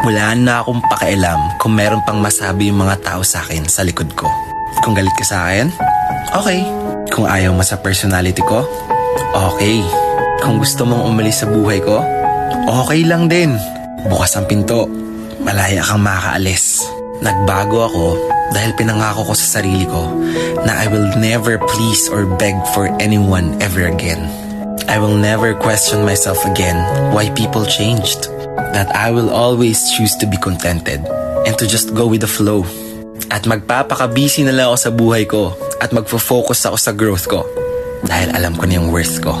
Wala na akong pakialam kung meron pang masabi yung mga tao sa akin sa likod ko. Kung galit ka sa akin, okay. Kung ayaw mo sa personality ko, okay. Kung gusto mong umalis sa buhay ko, okay lang din. Bukas ang pinto, malaya kang makakaalis. Nagbago ako dahil pinangako ko sa sarili ko na I will never please or beg for anyone ever again. I will never question myself again why people changed. That I will always choose to be contented and to just go with the flow. At magpapaka-busy na lang ako sa buhay ko at magfo-focus ako sa growth ko dahil alam ko na yung worth ko.